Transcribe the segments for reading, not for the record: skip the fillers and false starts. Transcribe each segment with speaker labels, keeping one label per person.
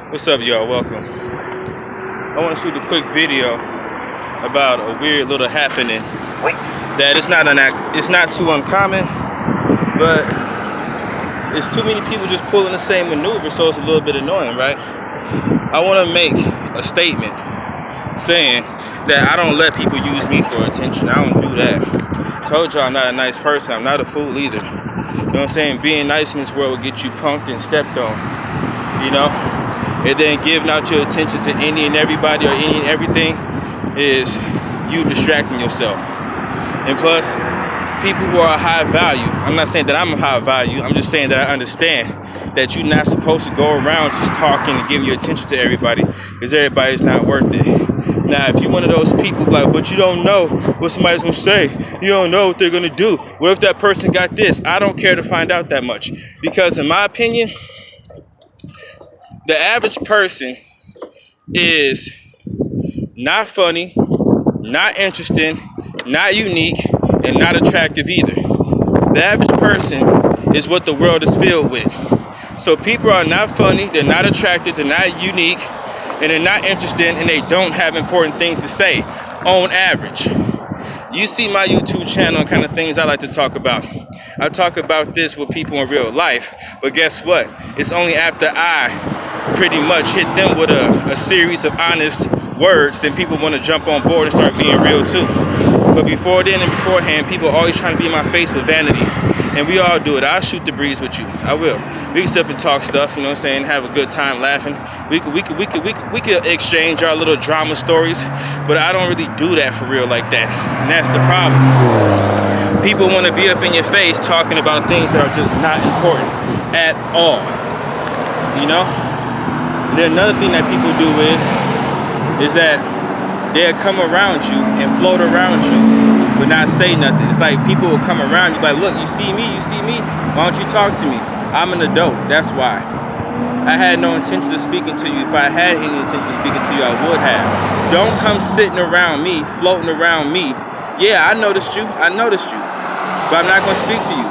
Speaker 1: What's up, y'all? Welcome. I want to shoot a quick video about a weird little happening that it's not too uncommon, but it's too many people just pulling the same maneuver, so it's a little bit annoying, right? I want to make a statement saying that I don't let people use me for attention. I don't do that. Told y'all I'm not a nice person. I'm not a fool either. You know what I'm saying? Being nice in this world will get you punked and stepped on. You know? And then giving out your attention to any and everybody or any and everything is you distracting yourself. And plus, people who are high value, I'm not saying that I'm a high value, I'm just saying that I understand that you're not supposed to go around just talking and giving your attention to everybody, because everybody's not worth it. Now, if you're one of those people like, but you don't know what somebody's gonna say, you don't know what they're gonna do, what if that person got this? I don't care to find out that much, because in my opinion, the average person is not funny, not interesting, not unique, and not attractive either. The average person is what the world is filled with. So people are not funny, they're not attractive, they're not unique, and they're not interesting, and they don't have important things to say on average. You see my YouTube channel and kind of things I like to talk about. I talk about this with people in real life, but guess what? It's only after I pretty much hit them with a series of honest words, then people want to jump on board and start being real too. But before then and beforehand, people are always trying to be in my face with vanity. And we all do it. I'll shoot the breeze with you. I will. We can sit up and talk stuff, you know what I'm saying, have a good time laughing. We could exchange our little drama stories, but I don't really do that for real like that. And that's the problem. People want to be up in your face talking about things that are just not important at all. You know? And then another thing that people do is that they'll come around you and float around you but not say nothing. It's like people will come around you like, look, you see me? Why don't you talk to me? I'm an adult, that's why. I had no intention of speaking to you. If I had any intention of speaking to you, I would have. Don't come sitting around me, floating around me. Yeah, I noticed you, but I'm not gonna speak to you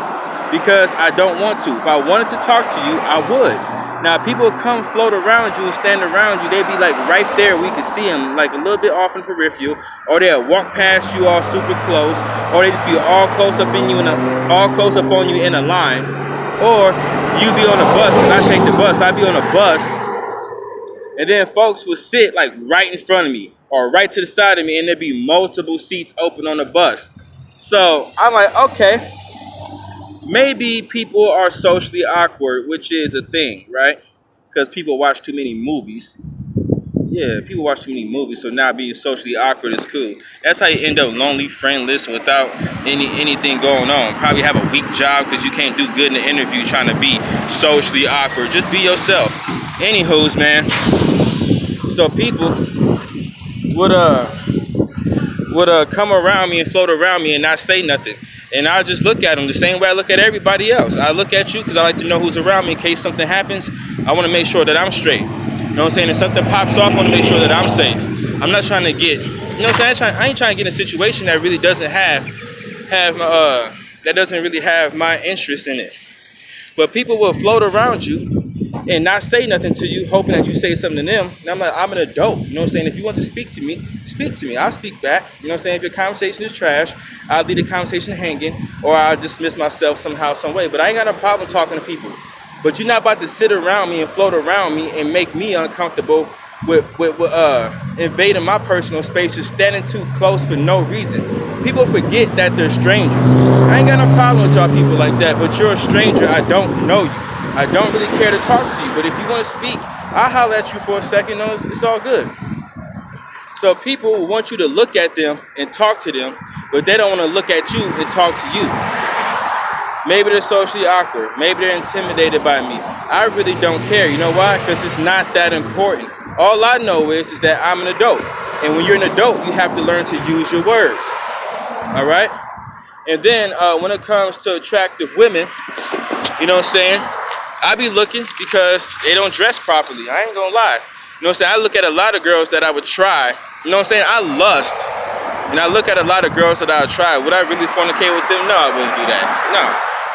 Speaker 1: because I don't want to. If I wanted to talk to you, I would. Now, people come float around you and stand around you, they'd be like right there, we could see them like a little bit off in peripheral, or they'll walk past you all super close, or they just be all close up on you in a line, or you be on a bus, because I take the bus, I'd be on a bus, and then folks would sit like right in front of me, or right to the side of me, and there'd be multiple seats open on the bus. So I'm like, okay. Maybe people are socially awkward, which is a thing, right? Because people watch too many movies. Yeah, people watch too many movies, so now being socially awkward is cool. That's how you end up lonely, friendless, without anything going on. Probably have a weak job because you can't do good in the interview trying to be socially awkward. Just be yourself. Anywho's, man. So people would come around me and float around me and not say nothing. And I just look at them the same way I look at everybody else. I look at you because I like to know who's around me in case something happens. I want to make sure that I'm straight. You know what I'm saying? If something pops off, I want to make sure that I'm safe. I'm not trying to get, you know what I'm saying? I ain't trying to get in a situation that really doesn't really have my interest in it. But people will float around you and not say nothing to you, hoping that you say something to them. And I'm like, I'm an adult. You know what I'm saying? If you want to speak to me, speak to me. I'll speak back. You know what I'm saying? If your conversation is trash, I'll leave the conversation hanging, or I'll dismiss myself somehow, some way. But I ain't got no problem talking to people. But you're not about to sit around me and float around me and make me uncomfortable with invading my personal space, just standing too close for no reason. People forget that they're strangers. I ain't got no problem with y'all people like that, but you're a stranger. I don't know you. I don't really care to talk to you, but if you want to speak, I'll holler at you for a second. No, it's all good. So people want you to look at them and talk to them, but they don't want to look at you and talk to you. Maybe they're socially awkward. Maybe they're intimidated by me. I really don't care. You know why? Because it's not that important. All I know is that I'm an adult. And when you're an adult, you have to learn to use your words. All right? And then when it comes to attractive women, you know what I'm saying? I be looking because they don't dress properly. I ain't gonna lie. You know what I'm saying? I look at a lot of girls that I would try. You know what I'm saying? I lust. And I look at a lot of girls that I would try. Would I really fornicate with them? No, I wouldn't do that. No.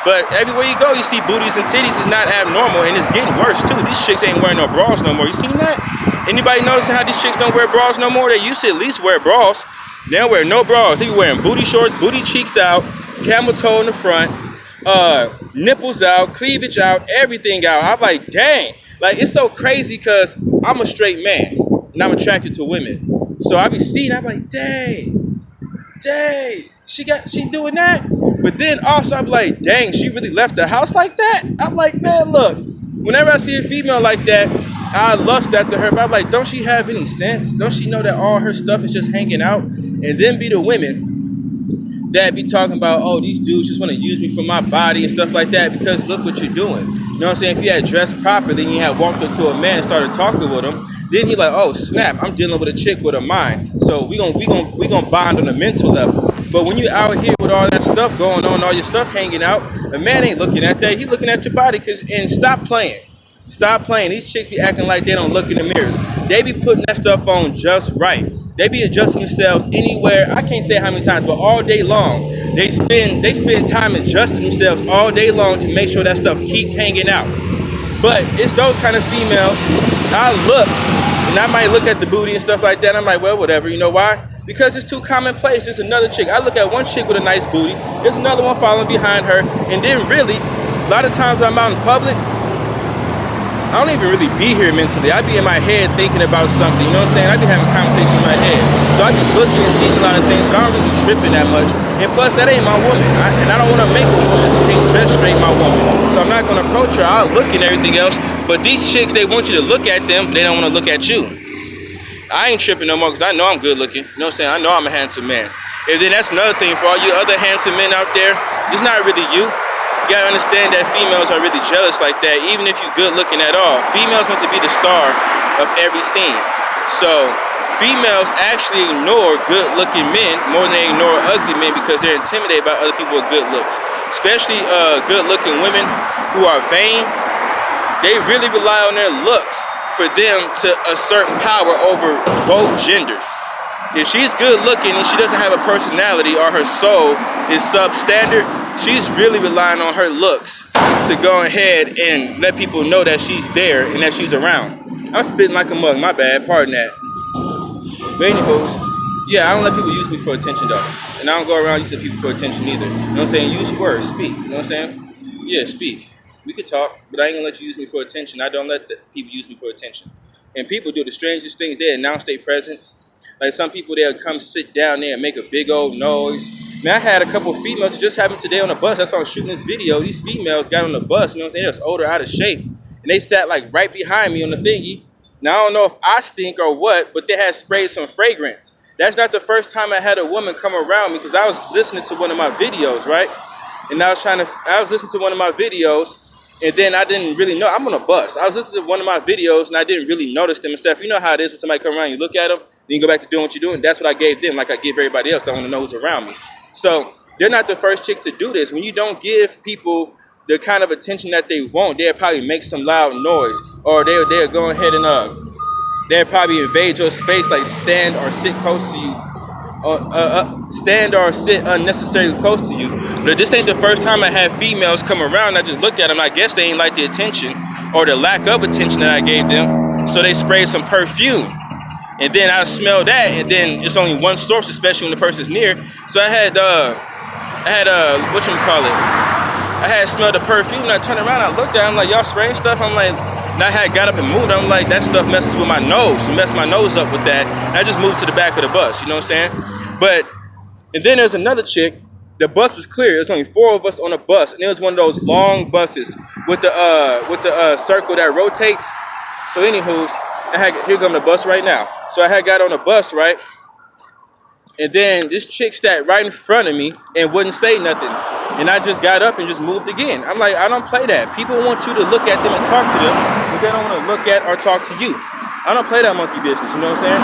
Speaker 1: But everywhere you go, you see booties and titties is not abnormal, and it's getting worse too. These chicks ain't wearing no bras no more. You seen that? Anybody noticing how these chicks don't wear bras no more? They used to at least wear bras. They don't wear no bras. They be wearing booty shorts, booty cheeks out, camel toe in the front, nipples out, cleavage out, everything out. I'm like, dang. Like, it's so crazy because I'm a straight man and I'm attracted to women. So I be seeing, I'm like, dang, she doing that? But then also I'm like, dang, she really left the house like that? I'm like, man, look, whenever I see a female like that, I lust after her, but I'm like, don't she have any sense? Don't she know that all her stuff is just hanging out? And then be the women that be talking about, oh, these dudes just want to use me for my body and stuff like that, because look what you're doing. You know what I'm saying? If you had dressed proper, then you had walked up to a man and started talking with him, then he like, oh snap, I'm dealing with a chick with a mind. So we gonna bond on a mental level. But when you out here with all that stuff going on, all your stuff hanging out, a man ain't looking at that. He looking at your body. And stop playing. Stop playing. These chicks be acting like they don't look in the mirrors. They be putting that stuff on just right. They be adjusting themselves anywhere. I can't say how many times, but all day long. They spend time adjusting themselves all day long to make sure that stuff keeps hanging out. But it's those kind of females. I look, and I might look at the booty and stuff like that. I'm like, well, whatever. You know why? Because it's too commonplace. There's another chick. I look at one chick with a nice booty. There's another one following behind her. And then really, a lot of times when I'm out in public, I don't even really be here mentally. I be in my head thinking about something, you know what I'm saying? I be having conversations in my head. So I be looking and seeing a lot of things, but I don't really be tripping that much. And plus, that ain't my woman. And I don't want to make a woman who can't dress straight my woman. So I'm not going to approach her. I'll look and everything else. But these chicks, they want you to look at them, but they don't want to look at you. I ain't tripping no more because I know I'm good looking. You know what I'm saying? I know I'm a handsome man. And then that's another thing for all you other handsome men out there. It's not really you. You gotta understand that females are really jealous like that, even if you're good looking at all. Females want to be the star of every scene. So females actually ignore good looking men more than they ignore ugly men because they're intimidated by other people with good looks. Especially good looking women who are vain. They really rely on their looks for them to assert power over both genders. If she's good looking and she doesn't have a personality or her soul is substandard, she's really relying on her looks to go ahead and let people know that she's there and that she's around. I'm spitting like a mug, my bad, pardon that. But anyways, yeah, I don't let people use me for attention though. And I don't go around using people for attention either. You know what I'm saying? Use your words, speak. You know what I'm saying? Yeah, speak. We could talk, but I ain't gonna let you use me for attention. I don't let people use me for attention. And people do the strangest things. They announce their presence. Like some people, they'll come sit down there and make a big old noise. Man, I had a couple of females, it just happened today on the bus. That's why I was shooting this video. These females got on the bus, you know what I'm saying? They was older, out of shape. And they sat like right behind me on the thingy. Now, I don't know if I stink or what, but they had sprayed some fragrance. That's not the first time I had a woman come around me because I was listening to one of my videos, right? And I was listening to one of my videos. And then I didn't really know. I'm on a bus. I was listening to one of my videos, and I didn't really notice them and stuff. You know how it is when somebody come around, you look at them, then you go back to doing what you're doing. That's what I gave them, like I give everybody else. I want to know who's around me. So they're not the first chicks to do this. When you don't give people the kind of attention that they want, they'll probably make some loud noise. Or they'll go ahead and they'll probably invade your space, like stand or sit close to you. Stand or sit unnecessarily close to you. But this ain't the first time I had females come around. I just looked at them. I guess they ain't like the attention or the lack of attention that I gave them. So they sprayed some perfume. And then I smelled that, and then it's only one source, especially when the person's near. So I had I had smelled the perfume, and I turned around, I looked at it, I'm like, y'all spraying stuff? I'm like, and I had got up and moved. I'm like, that stuff messes with my nose. You messed my nose up with that. And I just moved to the back of the bus, you know what I'm saying? And then there's another chick. The bus was clear. There's only 4 of us on a bus, and it was one of those long buses with the circle that rotates. So anywho's, here comes the bus right now. So I had got on the bus, right? And then this chick sat right in front of me and wouldn't say nothing. And I just got up and just moved again. I'm like, I don't play that. People want you to look at them and talk to them, but they don't want to look at or talk to you. I don't play that monkey business, you know what I'm saying?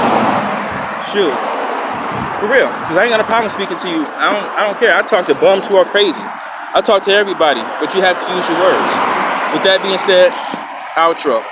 Speaker 1: Shoot. For real. Because I ain't got a problem speaking to you. I don't care. I talk to bums who are crazy. I talk to everybody, but you have to use your words. With that being said, outro.